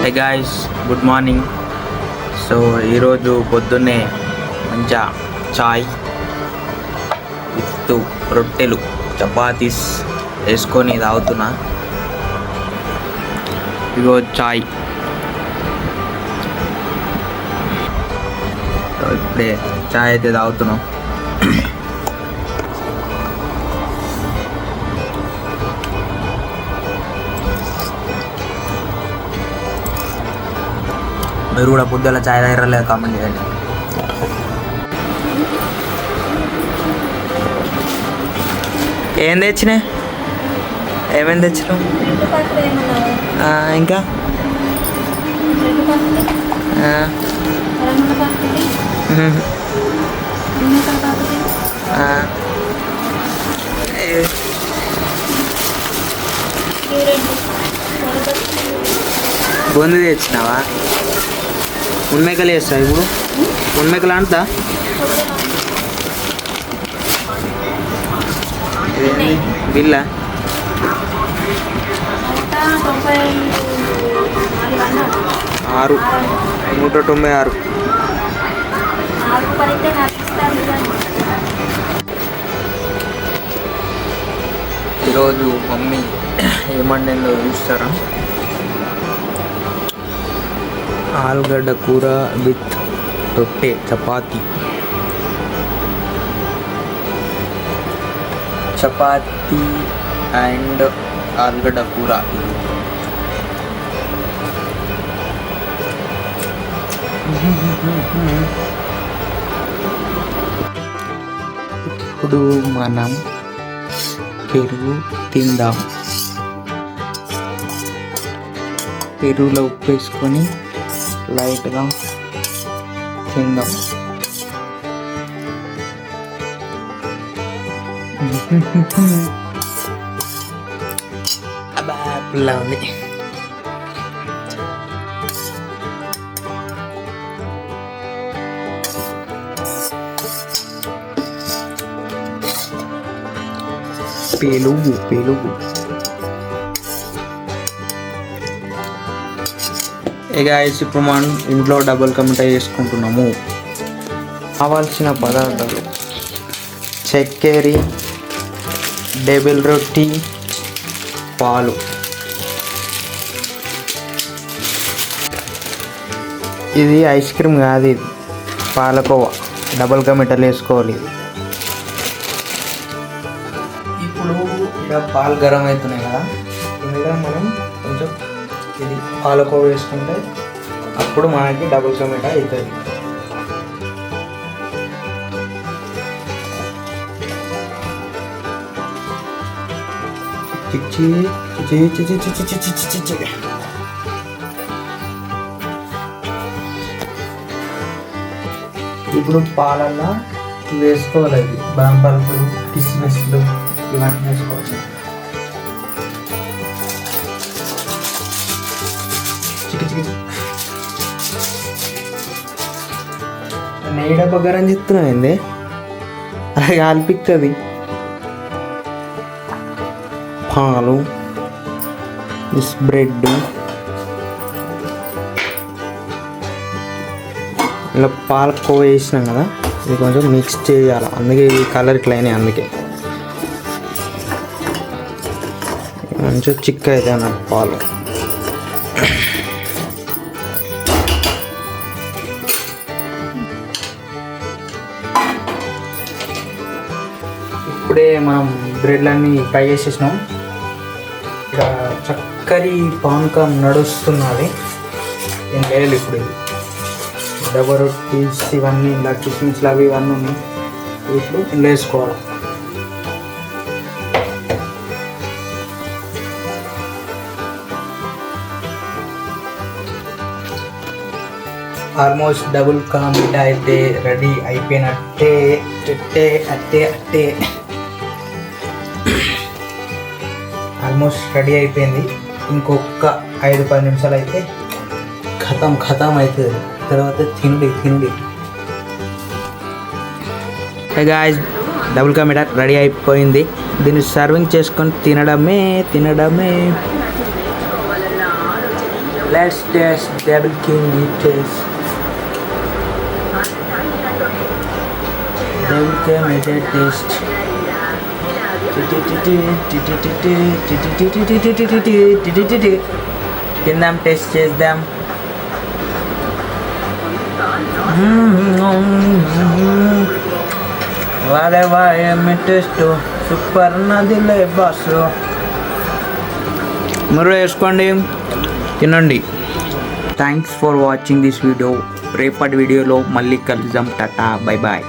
Hey guys, good morning. So ఈరోజు పొద్దున్నే మంచిగా చాయ్ విత్ రొట్టెలు చపాతీస్ వేసుకొని తాగుతున్నా. ఇగో చాయ్. ఇప్పుడే చాయ్ అయితే తాగుతున్నాం. మీరు కూడా పొద్దున్న చాయ్ తాగలేదు కామెంట్ చేయండి. ఏం తెచ్చినాయి? ఏమేమి తెచ్చినావు? ఇంకా బొందు తెచ్చినావా? ఉన్మేకలు వేస్తావు ఇప్పుడు? ఉన్మేకలు అంతా బిల్లా 196. ఈరోజు మమ్మీ ఏమండిందో చూస్తారా? ఆలుగడ్డ కూర విత్ రొట్టె చపాతీ అండ్ ఆలుగడ్డ కూర. ఇప్పుడు మనం పెరుగు తిందాం. పెరుగులో ఉప్పు వేసుకొని లైట్గా తిందాం. పుల్లా ఉంది. పెరుగు గాయ్స్, ఇప్పుడు మనం ఇంట్లో డబుల్ కా మిఠాయి చేసుకుంటున్నాము. కావాల్సిన పదార్థాలు: చక్కెర, డబుల్ రొట్టి, పాలు. ఇది ఐస్ క్రీమ్ కాదు, ఇది పాలకోవా. డబుల్ కా మిఠాయిలు వేసుకోవాలి. ఇప్పుడు ఇక్కడ పాలు గరం అవుతున్నాయి కదా, ఇందులో మనం కొంచెం ఇది పాలకోవ వేసుకుంటే అప్పుడు మనకి డబుల్ కా మిఠాయి అవుతుంది. ఇప్పుడు పాలల్లో వేసుకోవాలి. బాదం పలుకులు, కిస్మిస్లు ఇవన్నీ వేసుకోవచ్చు. నెయ్యి డబ్బా గరం చెప్తున్నావు ఏంది? అది కాల్పిస్తుంది. పాలు, బ్రెడ్, ఇలా పాలకోవ వేసినాం కదా, ఇది కొంచెం మిక్స్ చేయాలి. అందుకే ఈ కలర్ ఇట్లా అయినాయి. అందుకే మంచిగా చిక్క అయితే అన్నట్టు పాలు. ఇప్పుడే మనం బ్రెడ్లన్నీ ఫ్రై చేసేసినాం. ఇక చక్కరి పానకం నడుస్తున్నది. ఏం వేయాలి ఇప్పుడు? ఇది డబల్ రొట్టీస్ ఇవన్నీ ఇలా కిస్మిస్లు అవి ఇవన్నీ ఉన్నాయి. ఇప్పుడు ఇందులో వేసుకోవాలి. ఆల్మోస్ట్ డబుల్ కా మిఠాయి అయితే రెడీ అయిపోయినట్టే. అట్టే ఆల్మోస్ట్ రెడీ అయిపోయింది. ఇంకొక 5-10 నిమిషాలు అయితే ఖతం అవుతుంది. తర్వాత తినుడి. హే గాయ్స్, డబుల్ కా మిఠాయి రెడీ అయిపోయింది. దీన్ని సర్వింగ్ చేసుకొని తినడమే. Let's taste Double King taste. Double King is a taste. తిందాం, టేస్ట్ చేద్దాం. వారే వా ఏమి టేస్ట్, సూపర్ నదిలే బాసు. మీరు వేసుకోండి, తినండి. Thanks for watching this video. రేపటి వీడియోలో మళ్ళీ కలుద్దాం. Tata, bye bye.